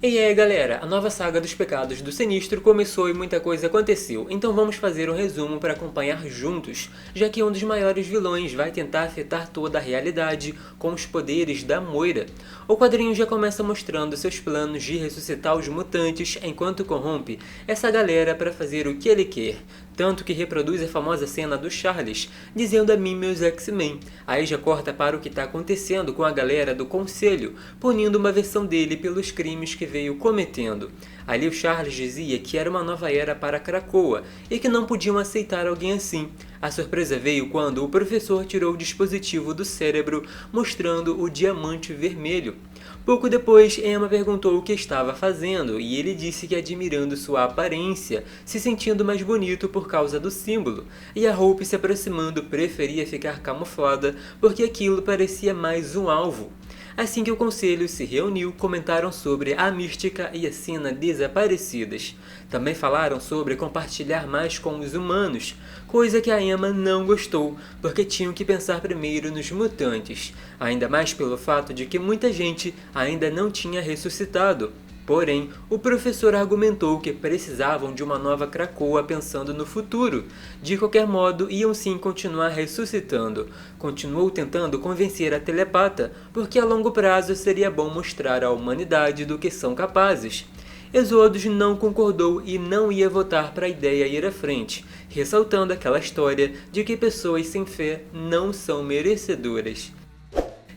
E aí galera, a nova saga dos Pecados do Sinistro começou e muita coisa aconteceu, então vamos fazer um resumo para acompanhar juntos, já que um dos maiores vilões vai tentar afetar toda a realidade com os poderes da Moira. O quadrinho já começa mostrando seus planos de ressuscitar os mutantes enquanto corrompe essa galera para fazer o que ele quer, tanto que reproduz a famosa cena do Charles, dizendo a mim meus X-Men. Aí já corta para o que está acontecendo com a galera do Conselho, punindo uma versão dele pelos crimes que veio cometendo. Ali o Charles dizia que era uma nova era para Krakoa e que não podiam aceitar alguém assim. A surpresa veio quando o professor tirou o dispositivo do cérebro, mostrando o diamante vermelho. Pouco depois, Emma perguntou o que estava fazendo e ele disse que admirando sua aparência, se sentindo mais bonito por causa do símbolo, e a Hope se aproximando preferia ficar camuflada porque aquilo parecia mais um alvo. Assim que o conselho se reuniu, comentaram sobre a mística e a cena desaparecidas. Também falaram sobre compartilhar mais com os humanos, coisa que a Emma não gostou, porque tinham que pensar primeiro nos mutantes, ainda mais pelo fato de que muita gente ainda não tinha ressuscitado. Porém, o professor argumentou que precisavam de uma nova Krakoa pensando no futuro. De qualquer modo, iam sim continuar ressuscitando. Continuou tentando convencer a telepata, porque a longo prazo seria bom mostrar à humanidade do que são capazes. Exodus não concordou e não ia votar para a ideia ir à frente, ressaltando aquela história de que pessoas sem fé não são merecedoras.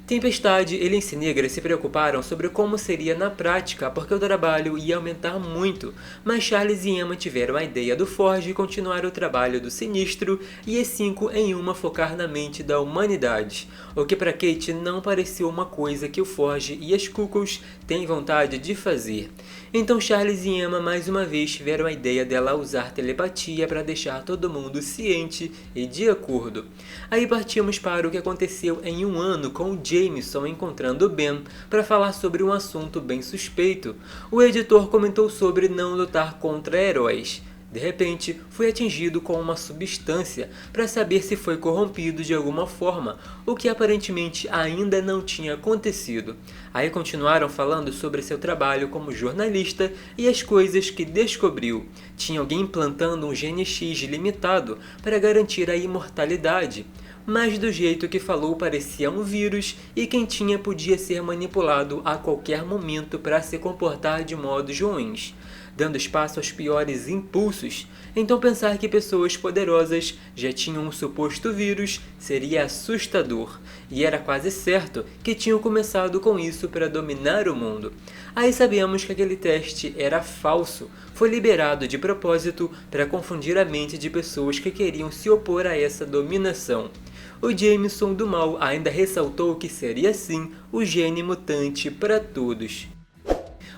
Tempestade e Lince Negra se preocuparam sobre como seria na prática porque o trabalho ia aumentar muito, mas Charles e Emma tiveram a ideia do Forge continuar o trabalho do Sinistro e as 5 em uma focar na mente da humanidade, o que para Kate não pareceu uma coisa que o Forge e as Cuckoos têm vontade de fazer. Então Charles e Emma mais uma vez tiveram a ideia dela usar telepatia para deixar todo mundo ciente e de acordo. Aí partimos para o que aconteceu em um ano com o Jameson encontrando Ben para falar sobre um assunto bem suspeito. O editor comentou sobre não lutar contra heróis. De repente, foi atingido com uma substância para saber se foi corrompido de alguma forma, o que aparentemente ainda não tinha acontecido. Aí continuaram falando sobre seu trabalho como jornalista e as coisas que descobriu. Tinha alguém implantando um gene X limitado para garantir a imortalidade. Mas do jeito que falou parecia um vírus e quem tinha podia ser manipulado a qualquer momento para se comportar de modos ruins, dando espaço aos piores impulsos. Então pensar que pessoas poderosas já tinham um suposto vírus seria assustador, e era quase certo que tinham começado com isso para dominar o mundo. Aí sabemos que aquele teste era falso, foi liberado de propósito para confundir a mente de pessoas que queriam se opor a essa dominação. O Jameson do Mal ainda ressaltou que seria sim o gene mutante para todos.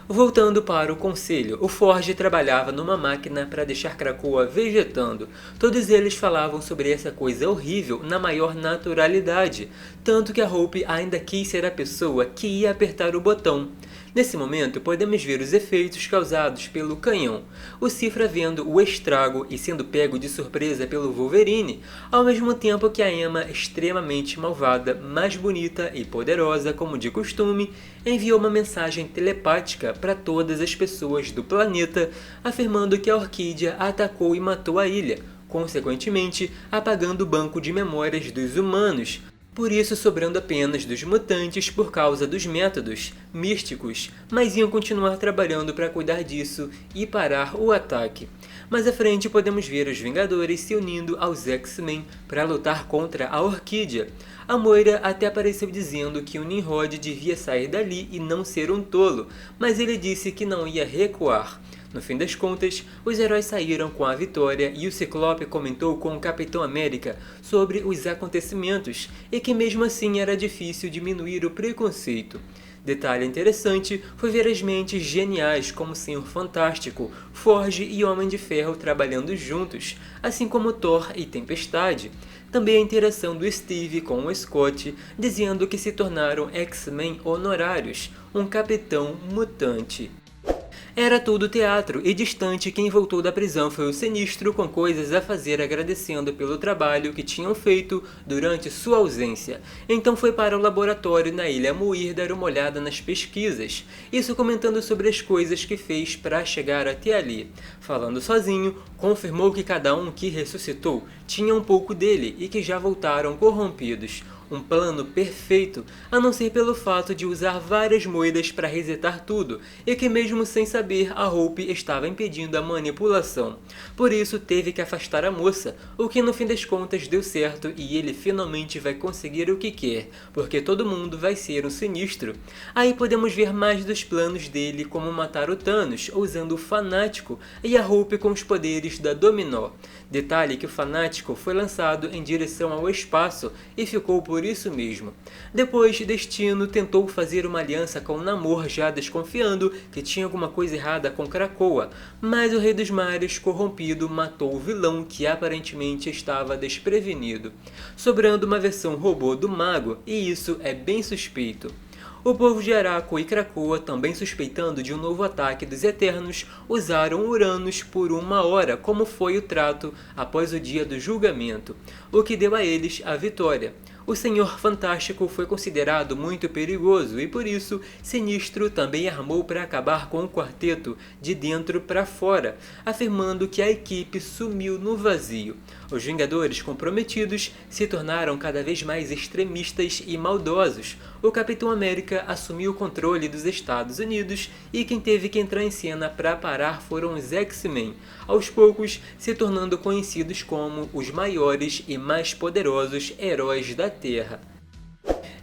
Voltando para o conselho, o Forge trabalhava numa máquina para deixar Krakoa vegetando. Todos eles falavam sobre essa coisa horrível na maior naturalidade, tanto que a Hope ainda quis ser a pessoa que ia apertar o botão. Nesse momento, podemos ver os efeitos causados pelo canhão, o Cifra vendo o estrago e sendo pego de surpresa pelo Wolverine, ao mesmo tempo que a Emma, extremamente malvada, mais bonita e poderosa como de costume, enviou uma mensagem telepática para todas as pessoas do planeta, afirmando que a Orquídea atacou e matou a ilha, consequentemente apagando o banco de memórias dos humanos, por isso sobrando apenas dos mutantes por causa dos métodos místicos, mas iam continuar trabalhando para cuidar disso e parar o ataque. Mais à frente podemos ver os Vingadores se unindo aos X-Men para lutar contra a Orquídea. A Moira até apareceu dizendo que o Nimrod devia sair dali e não ser um tolo, mas ele disse que não ia recuar. No fim das contas, os heróis saíram com a vitória e o Ciclope comentou com o Capitão América sobre os acontecimentos e que mesmo assim era difícil diminuir o preconceito. Detalhe interessante foi ver as mentes geniais como o Senhor Fantástico, Forge e Homem de Ferro trabalhando juntos, assim como Thor e Tempestade. Também a interação do Steve com o Scott, dizendo que se tornaram X-Men honorários, um capitão mutante. Era tudo teatro, e distante quem voltou da prisão foi o Sinistro com coisas a fazer agradecendo pelo trabalho que tinham feito durante sua ausência. Então foi para o laboratório na Ilha Muir dar uma olhada nas pesquisas, isso comentando sobre as coisas que fez para chegar até ali. Falando sozinho, confirmou que cada um que ressuscitou tinha um pouco dele e que já voltaram corrompidos. Um plano perfeito, a não ser pelo fato de usar várias moedas para resetar tudo, e que mesmo sem saber, a Hope estava impedindo a manipulação. Por isso teve que afastar a moça, o que no fim das contas deu certo e ele finalmente vai conseguir o que quer, porque todo mundo vai ser um Sinistro. Aí podemos ver mais dos planos dele, como matar o Thanos usando o Fanático e a Hope com os poderes da Dominó. Detalhe que o Fanático foi lançado em direção ao espaço e ficou por isso mesmo. Depois, Destino tentou fazer uma aliança com Namor, já desconfiando que tinha alguma coisa errada com Krakoa, mas o Rei dos Mares, corrompido, matou o vilão que aparentemente estava desprevenido, sobrando uma versão robô do Mago, e isso é bem suspeito. O povo de Araco e Krakoa, também suspeitando de um novo ataque dos Eternos, usaram Uranus por 1 hora, como foi o trato após o dia do julgamento, o que deu a eles a vitória. O Senhor Fantástico foi considerado muito perigoso e por isso Sinistro também armou para acabar com o quarteto de dentro para fora, afirmando que a equipe sumiu no vazio. Os Vingadores comprometidos se tornaram cada vez mais extremistas e maldosos. O Capitão América assumiu o controle dos Estados Unidos e quem teve que entrar em cena para parar foram os X-Men, aos poucos se tornando conhecidos como os maiores e mais poderosos heróis da Terra.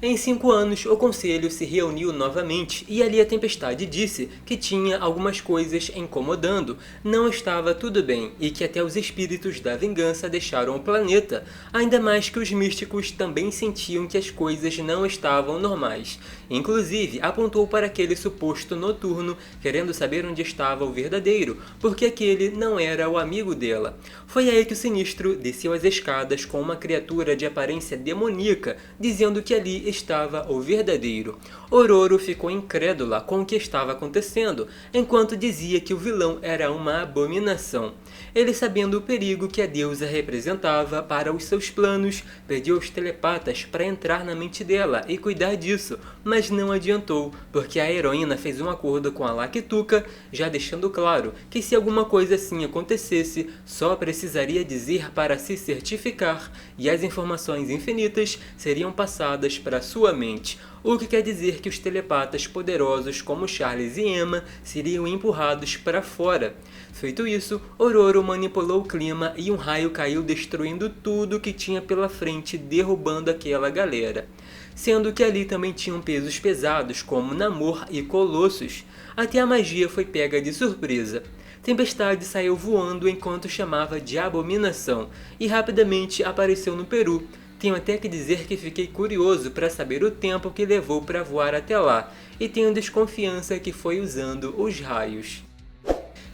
Em 5 anos, o Conselho se reuniu novamente e ali a Tempestade disse que tinha algumas coisas incomodando, não estava tudo bem e que até os espíritos da vingança deixaram o planeta, ainda mais que os místicos também sentiam que as coisas não estavam normais. Inclusive, apontou para aquele suposto Noturno, querendo saber onde estava o verdadeiro, porque aquele não era o amigo dela. Foi aí que o Sinistro desceu as escadas com uma criatura de aparência demoníaca, dizendo que ali estava o verdadeiro. Ororo ficou incrédula com o que estava acontecendo, enquanto dizia que o vilão era uma abominação. Ele, sabendo o perigo que a deusa representava para os seus planos, pediu aos telepatas para entrar na mente dela e cuidar disso, mas não adiantou, porque a heroína fez um acordo com a Lactuca, já deixando claro que se alguma coisa assim acontecesse, só precisaria dizer para se certificar, e as informações infinitas seriam passadas para sua mente, o que quer dizer que os telepatas poderosos como Charles e Emma seriam empurrados para fora. Feito isso, Ororo manipulou o clima e um raio caiu destruindo tudo que tinha pela frente, derrubando aquela galera. Sendo que ali também tinham pesos pesados como Namor e Colossus. Até a magia foi pega de surpresa. Tempestade saiu voando enquanto chamava de abominação e rapidamente apareceu no Peru. Tenho até que dizer que fiquei curioso para saber o tempo que levou para voar até lá, e tenho desconfiança que foi usando os raios.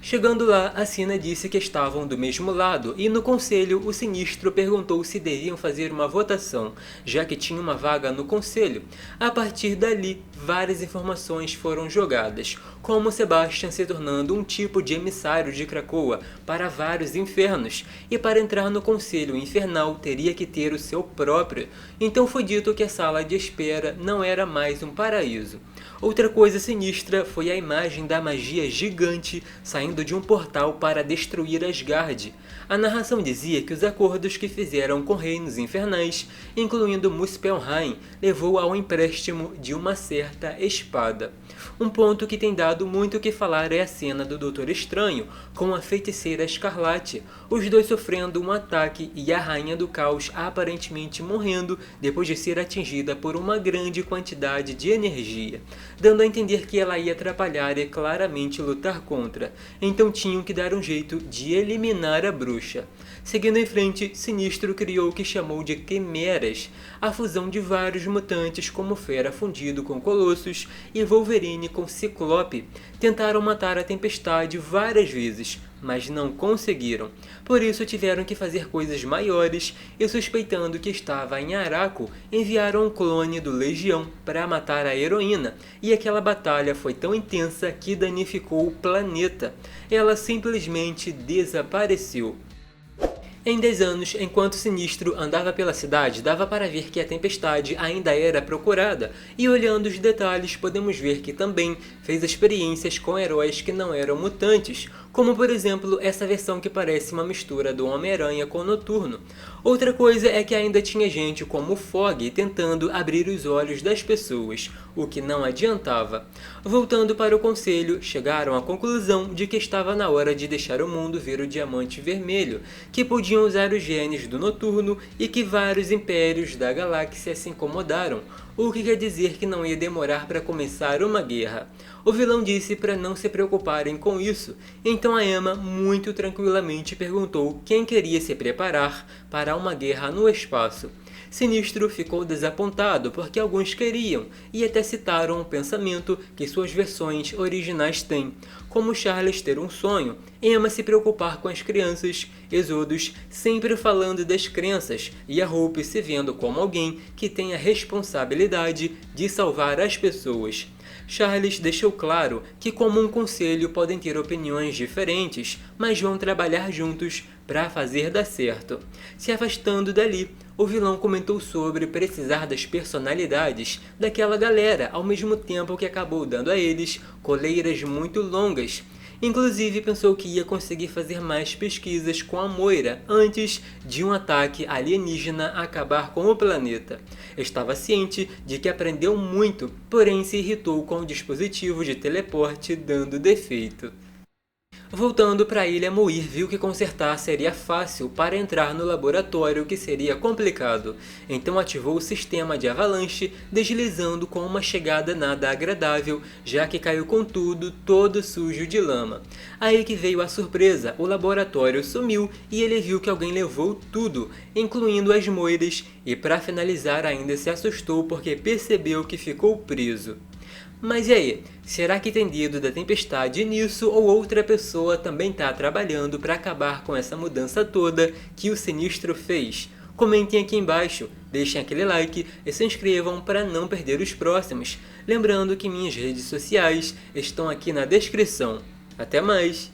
Chegando lá, a Sina disse que estavam do mesmo lado, e no conselho o Sinistro perguntou se deviam fazer uma votação, já que tinha uma vaga no conselho. A partir dali, várias informações foram jogadas, como Sebastian se tornando um tipo de emissário de Krakoa para vários infernos, e para entrar no conselho infernal teria que ter o seu próprio, então foi dito que a sala de espera não era mais um paraíso. Outra coisa sinistra foi a imagem da magia gigante saindo de um portal para destruir Asgard. A narração dizia que os acordos que fizeram com reinos infernais, incluindo Muspelheim, levou ao empréstimo de uma certa espada. Um ponto que tem dado muito o que falar é a cena do Doutor Estranho com a Feiticeira Escarlate, os dois sofrendo um ataque e a Rainha do Caos aparentemente morrendo depois de ser atingida por uma grande quantidade de energia, dando a entender que ela ia atrapalhar e claramente lutar contra, então tinham que dar um jeito de eliminar a bruxa. Seguindo em frente, Sinistro criou o que chamou de Quimeras, a fusão de vários mutantes como Fera fundido com Colossus e Wolverine com Ciclope. Tentaram matar a Tempestade várias vezes, mas não conseguiram. Por isso tiveram que fazer coisas maiores e, suspeitando que estava em Araco, enviaram um clone do Legião para matar a heroína, e aquela batalha foi tão intensa que danificou o planeta. Ela simplesmente desapareceu. Em 10 anos, enquanto Sinistro andava pela cidade, dava para ver que a Tempestade ainda era procurada, e olhando os detalhes podemos ver que também fez experiências com heróis que não eram mutantes, como por exemplo essa versão que parece uma mistura do Homem-Aranha com o Noturno. Outra coisa é que ainda tinha gente como o Fog tentando abrir os olhos das pessoas, o que não adiantava. Voltando para o conselho, chegaram à conclusão de que estava na hora de deixar o mundo ver o Diamante Vermelho, que podiam usar os genes do Noturno e que vários impérios da galáxia se incomodaram, o que quer dizer que não ia demorar para começar uma guerra. O vilão disse para não se preocuparem com isso, então a Emma muito tranquilamente perguntou quem queria se preparar para uma guerra no espaço. Sinistro ficou desapontado porque alguns queriam, e até citaram o pensamento que suas versões originais têm, como Charles ter um sonho, Emma se preocupar com as crianças, Exodus sempre falando das crenças, e a Hope se vendo como alguém que tem a responsabilidade de salvar as pessoas. Charles deixou claro que, como um conselho, podem ter opiniões diferentes, mas vão trabalhar juntos para fazer dar certo. Se afastando dali, o vilão comentou sobre precisar das personalidades daquela galera, ao mesmo tempo que acabou dando a eles coleiras muito longas. Inclusive pensou que ia conseguir fazer mais pesquisas com a Moira antes de um ataque alienígena acabar com o planeta. Estava ciente de que aprendeu muito, porém se irritou com o dispositivo de teleporte dando defeito. Voltando para a Ilha Muir, viu que consertar seria fácil para entrar no laboratório, que seria complicado. Então ativou o sistema de avalanche, deslizando com uma chegada nada agradável, já que caiu com tudo, todo sujo de lama. Aí que veio a surpresa, o laboratório sumiu e ele viu que alguém levou tudo, incluindo as moiras, e para finalizar ainda se assustou porque percebeu que ficou preso. Mas e aí, será que tem dedo da Tempestade nisso ou outra pessoa também está trabalhando para acabar com essa mudança toda que o Sinistro fez? Comentem aqui embaixo, deixem aquele like e se inscrevam para não perder os próximos. Lembrando que minhas redes sociais estão aqui na descrição. Até mais!